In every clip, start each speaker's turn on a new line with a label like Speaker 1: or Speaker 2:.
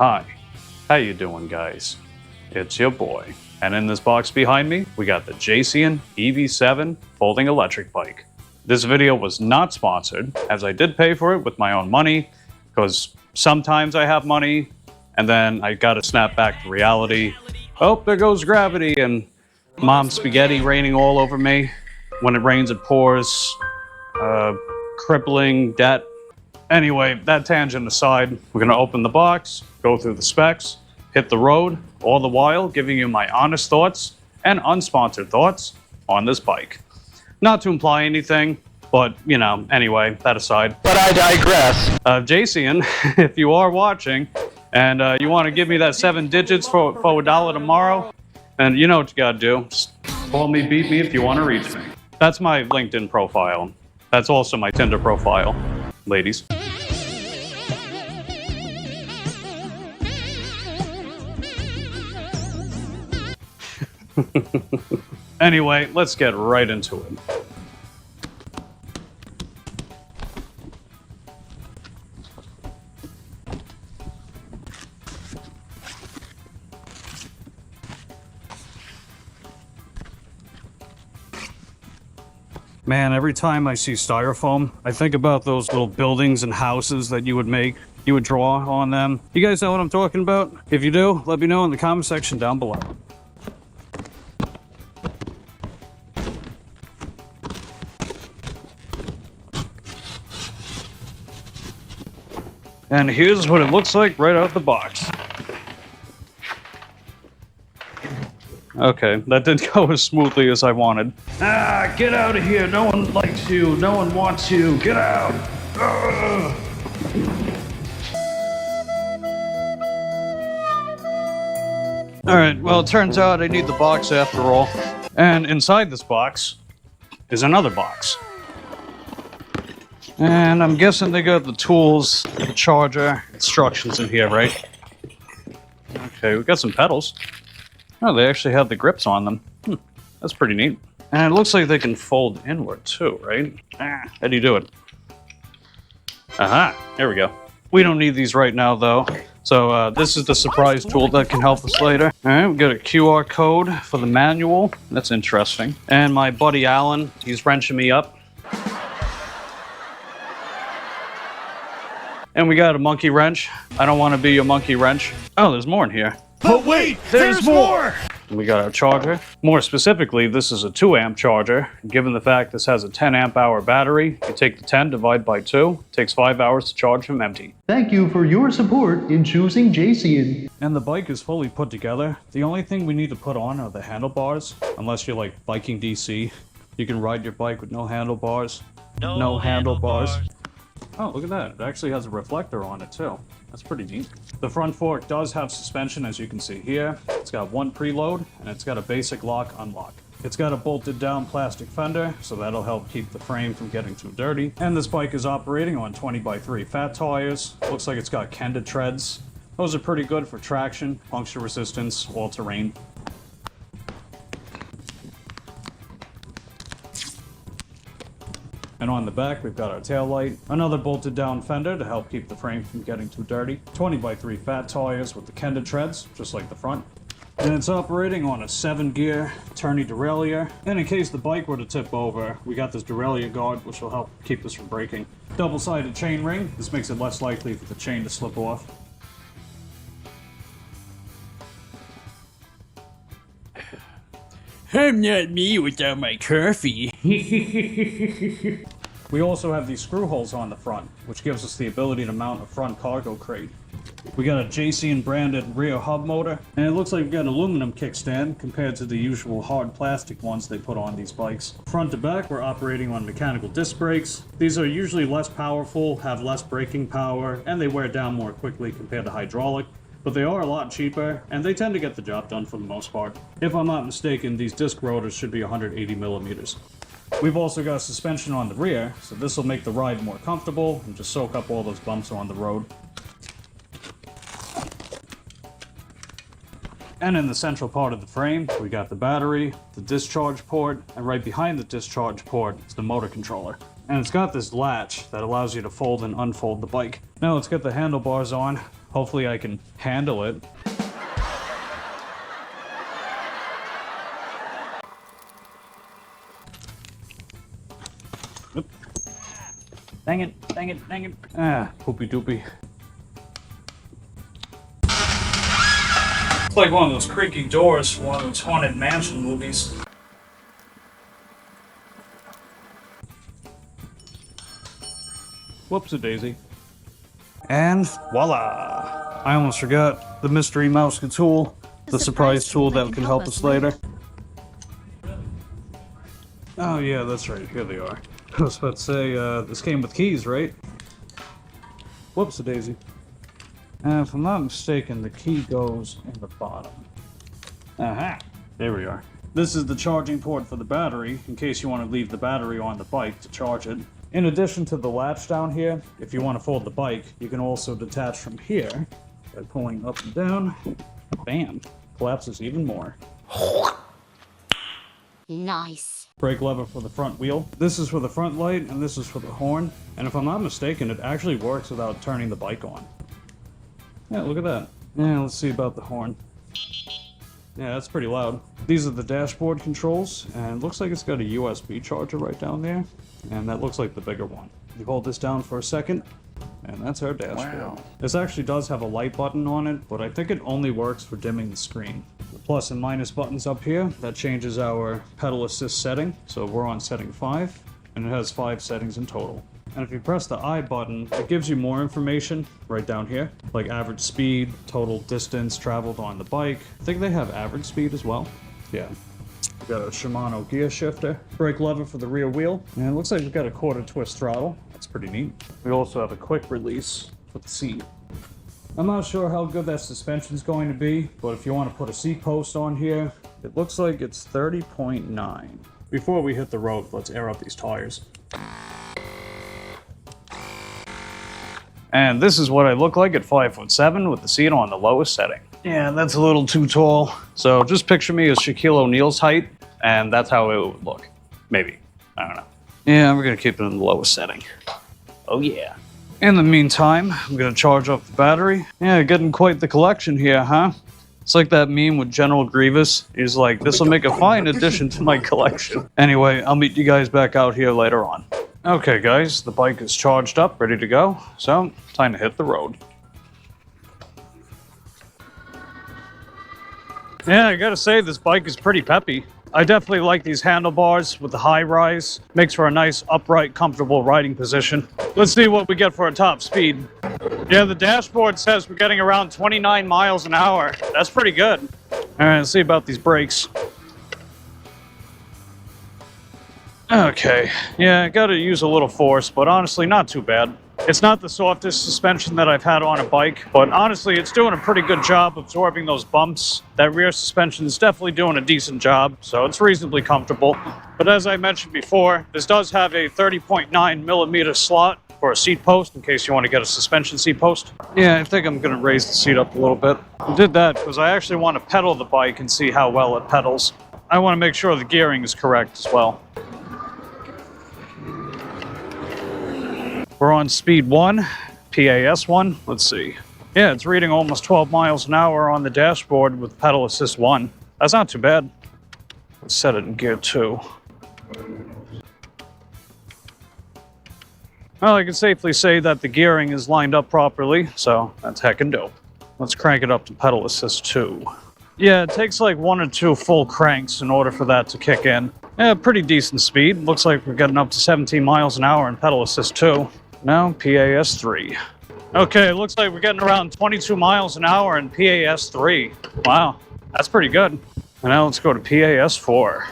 Speaker 1: Hi, how you doing, guys? It's your boy. And in this box behind me, we got the Jasion EB7 folding electric bike. This video was not sponsored, as I did pay for it with my own money, because sometimes I have money, and then I gotta snap back to reality. Oh, there goes gravity, and mom's spaghetti raining all over me. When it rains, it pours. Crippling debt. Anyway, that tangent aside, we're gonna open the box, go through the specs, hit the road, all the while giving you my honest thoughts and unsponsored thoughts on this bike. Not to imply anything, but, you know, anyway, that aside.
Speaker 2: But I digress.
Speaker 1: Jason, if you are watching, and you want to give me that 7 digits for $1 tomorrow, and you know what you gotta do. Just call me, beat me if you want to reach me. That's my LinkedIn profile. That's also my Tinder profile, ladies. Anyway, let's get right into it. Man, every time I see styrofoam, I think about those little buildings and houses that you would draw on them. You guys know what I'm talking about? If you do, let me know in the comment section down below. And here's what it looks like right out the box. Okay, that didn't go as smoothly as I wanted. Ah, get out of here! No one likes you! No one wants you! Get out! Ugh. Alright, well, it turns out I need the box after all. And inside this box is another box. And I'm guessing they got the tools, the charger, instructions in here, right? Okay, we got some pedals. Oh, they actually have the grips on them. That's pretty neat. And it looks like they can fold inward too, right? How do you do it? Aha, there we go. We don't need these right now though. So this is the surprise tool that can help us later. All right, we got a QR code for the manual. That's interesting. And my buddy Alan, he's wrenching me up. And we got a monkey wrench. I don't want to be your monkey wrench. Oh, there's more in here.
Speaker 2: But wait, there's more!
Speaker 1: We got our charger. More specifically, this is a 2-amp charger. Given the fact this has a 10-amp-hour battery, you take the 10, divide by 2. It takes 5 hours to charge from empty.
Speaker 3: Thank you for your support in choosing Jason.
Speaker 1: And the bike is fully put together. The only thing we need to put on are the handlebars. Unless you're like biking DC, you can ride your bike with no handlebars. No handlebars. Oh, look at that. It actually has a reflector on it too. That's pretty neat. The front fork does have suspension, as you can see here. It's got one preload, and it's got a basic lock-unlock. It's got a bolted down plastic fender, so that'll help keep the frame from getting too dirty. And this bike is operating on 20x3 fat tires. Looks like it's got Kenda treads. Those are pretty good for traction, puncture resistance, all-terrain. And on the back, we've got our tail light, another bolted down fender to help keep the frame from getting too dirty, 20x3 fat tires with the Kenda treads, just like the front. And it's operating on a 7-gear tourney derailleur. And in case the bike were to tip over, we got this derailleur guard, which will help keep this from breaking. Double-sided chain ring. This makes it less likely for the chain to slip off.
Speaker 2: I'm not me without my coffee.
Speaker 1: We also have these screw holes on the front, which gives us the ability to mount a front cargo crate. We got a Jason branded rear hub motor, and it looks like we've got an aluminum kickstand compared to the usual hard plastic ones they put on these bikes. Front to back, we're operating on mechanical disc brakes. These are usually less powerful, have less braking power, and they wear down more quickly compared to hydraulic. But they are a lot cheaper, and they tend to get the job done for the most part. If I'm not mistaken, these disc rotors should be 180 millimeters. We've also got suspension on the rear, so this will make the ride more comfortable and just soak up all those bumps on the road. And in the central part of the frame, we got the battery, the discharge port, and right behind the discharge port is the motor controller. And it's got this latch that allows you to fold and unfold the bike. Now let's get the handlebars on. Hopefully I can handle it. Oop. Dang it, dang it, dang it. Ah, poopy doopy. It's like one of those creaky doors from one of those haunted mansion movies. Whoops-a-daisy. And voila! I almost forgot the mystery mouse tool, the surprise tool that can help us later. Oh yeah, that's right, here they are. I was about to say, this came with keys, right? Whoops-a-daisy. And if I'm not mistaken, the key goes in the bottom. Aha! There we are. This is the charging port for the battery, in case you want to leave the battery on the bike to charge it. In addition to the latch down here, if you want to fold the bike, you can also detach from here by pulling up and down. Bam! Collapses even more.
Speaker 4: Nice.
Speaker 1: Brake lever for the front wheel. This is for the front light, and this is for the horn. And if I'm not mistaken, it actually works without turning the bike on. Yeah, look at that. Yeah, let's see about the horn. Yeah, that's pretty loud. These are the dashboard controls, and it looks like it's got a USB charger right down there. And that looks like the bigger one. You hold this down for a second, and that's our dashboard. Wow. This actually does have a light button on it, but I think it only works for dimming the screen. The plus and minus buttons up here, that changes our pedal assist setting. So we're on setting 5, and it has 5 settings in total. And if you press the I button, it gives you more information right down here, like average speed, total distance traveled on the bike. I think they have average speed as well. Yeah. We've got a Shimano gear shifter, brake lever for the rear wheel, and it looks like we've got a quarter twist throttle. That's pretty neat. We also have a quick release for the seat. I'm not sure how good that suspension's going to be, but if you want to put a seat post on here, it looks like it's 30.9. Before we hit the road, let's air up these tires. And this is what I look like at 5'7" with the seat on the lowest setting. Yeah, that's a little too tall. So just picture me as Shaquille O'Neal's height, and that's how it would look. Maybe. I don't know. Yeah, we're gonna keep it in the lowest setting. Oh yeah. In the meantime, I'm gonna charge up the battery. Yeah, getting quite the collection here, huh? It's like that meme with General Grievous. He's like, this'll make a fine addition to my collection. Anyway, I'll meet you guys back out here later on. Okay guys, the bike is charged up, ready to go, so time to hit the road. Yeah, I gotta say, this bike is pretty peppy. I definitely like these handlebars with the high rise. Makes for a nice, upright, comfortable riding position. Let's see what we get for a top speed. Yeah, the dashboard says we're getting around 29 miles an hour. That's pretty good. All right, let's see about these brakes. Okay, yeah, I gotta use a little force, but honestly, not too bad. It's not the softest suspension that I've had on a bike, but honestly, it's doing a pretty good job absorbing those bumps. That rear suspension is definitely doing a decent job, so it's reasonably comfortable. But as I mentioned before, this does have a 30.9 millimeter slot for a seat post, in case you want to get a suspension seat post. Yeah, I think I'm gonna raise the seat up a little bit. I did that because I actually want to pedal the bike and see how well it pedals. I want to make sure the gearing is correct as well. We're on speed 1, PAS 1. Let's see. Yeah, it's reading almost 12 miles an hour on the dashboard with pedal assist 1. That's not too bad. Let's set it in gear 2. Well, I can safely say that the gearing is lined up properly, so that's heckin' dope. Let's crank it up to pedal assist 2. Yeah, it takes like 1 or 2 full cranks in order for that to kick in. Yeah, pretty decent speed. Looks like we're getting up to 17 miles an hour in pedal assist 2. Now PAS 3. Okay, it looks like we're getting around 22 miles an hour in PAS 3. Wow, that's pretty good. And now let's go to PAS 4.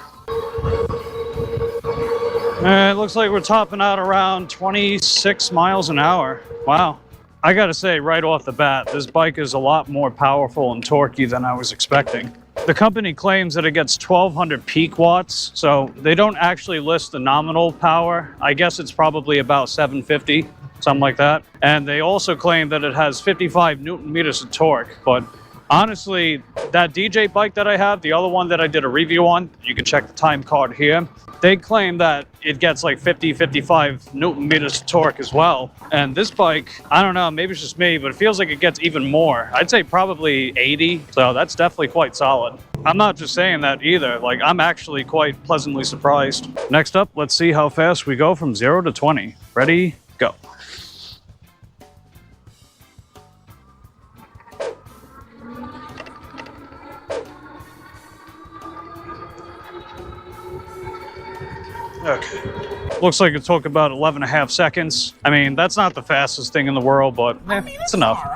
Speaker 1: It looks like we're topping out around 26 miles an hour. Wow. I gotta say, right off the bat, this bike is a lot more powerful and torquey than I was expecting. The company claims that it gets 1200 peak watts, so they don't actually list the nominal power. I guess it's probably about 750, something like that. And they also claim that it has 55 newton meters of torque, but Honestly, that DJ bike that I have, the other one that I did a review on, you can check the time card here. They claim that it gets like 50, 55 Newton meters of torque as well. And this bike, I don't know, maybe it's just me, but it feels like it gets even more. I'd say probably 80, so that's definitely quite solid. I'm not just saying that either, like I'm actually quite pleasantly surprised. Next up, let's see how fast we go from 0 to 20. Ready, go. Okay. Looks like it took about 11.5 seconds. I mean, that's not the fastest thing in the world, but it's enough.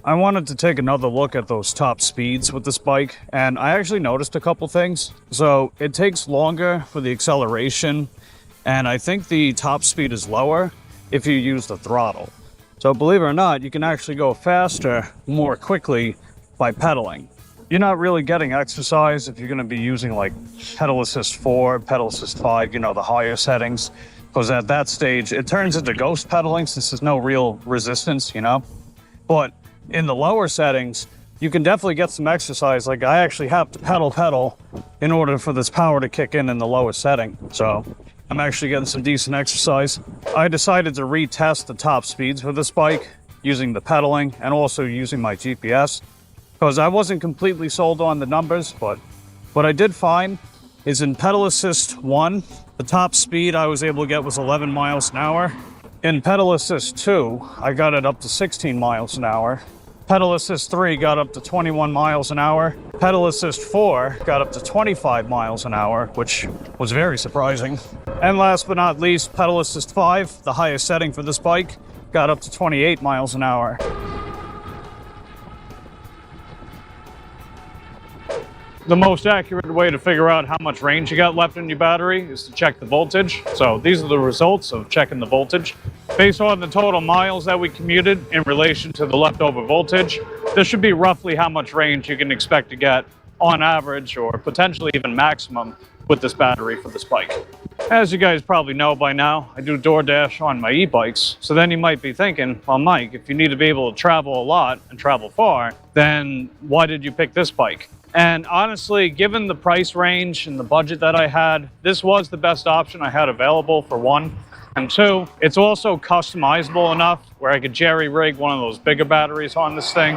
Speaker 1: I wanted to take another look at those top speeds with this bike, and I actually noticed a couple things. So it takes longer for the acceleration, and I think the top speed is lower if you use the throttle. So believe it or not, you can actually go faster more quickly by pedaling. You're not really getting exercise if you're going to be using like pedal assist 4, pedal assist 5, you know, the higher settings. Because at that stage, it turns into ghost pedaling since there's no real resistance, you know. But in the lower settings, you can definitely get some exercise. Like I actually have to pedal in order for this power to kick in the lower setting. So I'm actually getting some decent exercise. I decided to retest the top speeds for this bike using the pedaling and also using my GPS. Because I wasn't completely sold on the numbers, but what I did find is in pedal assist 1, the top speed I was able to get was 11 miles an hour. In pedal assist 2, I got it up to 16 miles an hour. Pedal assist 3 got up to 21 miles an hour. Pedal assist 4 got up to 25 miles an hour, which was very surprising. And last but not least, pedal assist 5, the highest setting for this bike, got up to 28 miles an hour. The most accurate way to figure out how much range you got left in your battery is to check the voltage. So these are the results of checking the voltage. Based on the total miles that we commuted in relation to the leftover voltage, this should be roughly how much range you can expect to get on average or potentially even maximum with this battery for this bike. As you guys probably know by now, I do DoorDash on my e-bikes. So then you might be thinking, well, Mike, if you need to be able to travel a lot and travel far, then why did you pick this bike? And honestly, given the price range and the budget that I had, this was the best option I had available for one. And two, it's also customizable enough where I could jerry-rig one of those bigger batteries on this thing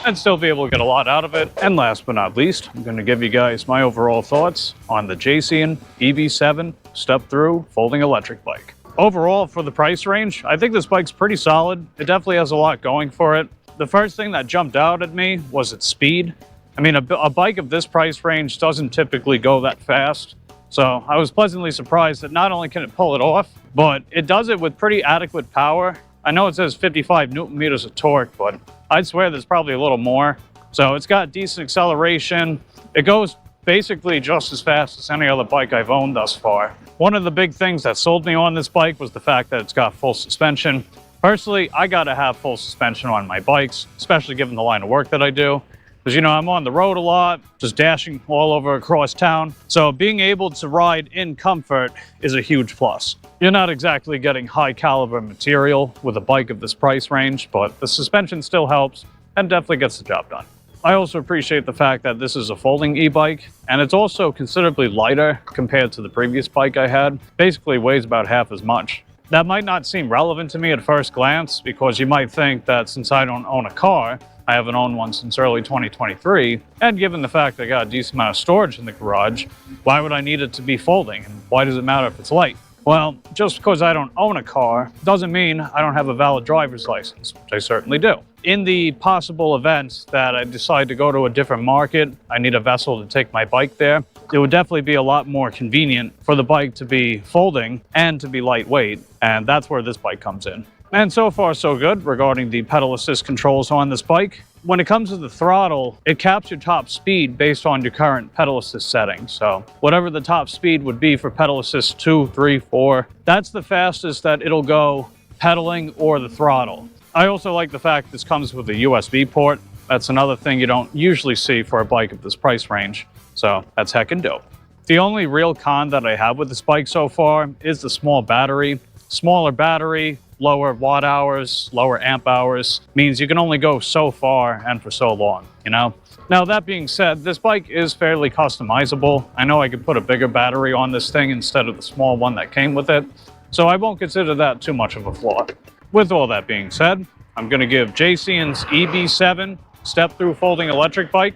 Speaker 1: and still be able to get a lot out of it. And last but not least, I'm going to give you guys my overall thoughts on the Jasion EB7 step-through folding electric bike. Overall, for the price range, I think this bike's pretty solid. It definitely has a lot going for it. The first thing that jumped out at me was its speed. I mean, a bike of this price range doesn't typically go that fast. So I was pleasantly surprised that not only can it pull it off, but it does it with pretty adequate power. I know it says 55 Newton meters of torque, but I'd swear there's probably a little more. So it's got decent acceleration. It goes basically just as fast as any other bike I've owned thus far. One of the big things that sold me on this bike was the fact that it's got full suspension. Personally, I gotta have full suspension on my bikes, especially given the line of work that I do. Because, you know, I'm on the road a lot, just dashing all over across town. So being able to ride in comfort is a huge plus. You're not exactly getting high caliber material with a bike of this price range, but the suspension still helps and definitely gets the job done. I also appreciate the fact that this is a folding e-bike, and it's also considerably lighter compared to the previous bike I had. Basically weighs about half as much. That might not seem relevant to me at first glance, because you might think that since I don't own a car, I haven't owned one since early 2023, and given the fact I got a decent amount of storage in the garage, why would I need it to be folding, and why does it matter if it's light? Well, just because I don't own a car doesn't mean I don't have a valid driver's license, which I certainly do. In the possible event that I decide to go to a different market, I need a vessel to take my bike there, it would definitely be a lot more convenient for the bike to be folding and to be lightweight, and that's where this bike comes in. And so far so good regarding the pedal assist controls on this bike. When it comes to the throttle, it caps your top speed based on your current pedal assist settings. So whatever the top speed would be for pedal assist 2, 3, 4, that's the fastest that it'll go pedaling or the throttle. I also like the fact this comes with a USB port. That's another thing you don't usually see for a bike of this price range. So that's heckin' dope. The only real con that I have with this bike so far is the small battery. Smaller battery lower watt hours, lower amp hours, means you can only go so far and for so long, you know? Now, that being said, this bike is fairly customizable. I know I could put a bigger battery on this thing instead of the small one that came with it, so I won't consider that too much of a flaw. With all that being said, I'm going to give Jason's EB7 step-through folding electric bike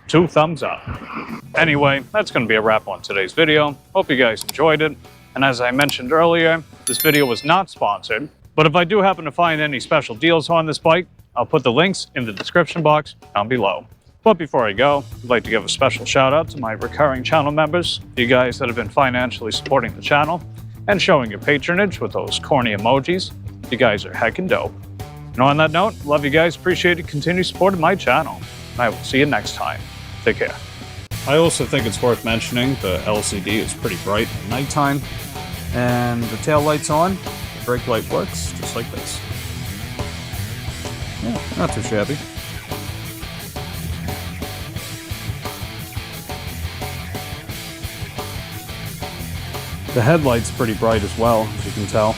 Speaker 1: 2 thumbs up. Anyway, that's going to be a wrap on today's video. Hope you guys enjoyed it. And as I mentioned earlier, this video was not sponsored, but if I do happen to find any special deals on this bike, I'll put the links in the description box down below. But before I go, I'd like to give a special shout out to my recurring channel members, you guys that have been financially supporting the channel and showing your patronage with those corny emojis. You guys are heckin' dope. And on that note, love you guys, appreciate it, continue supporting my channel, and I will see you next time. Take care. I also think it's worth mentioning the LCD is pretty bright at nighttime, and the tail light's on, the brake light works just like this. Yeah, not too shabby. The headlight's pretty bright as well, as you can tell.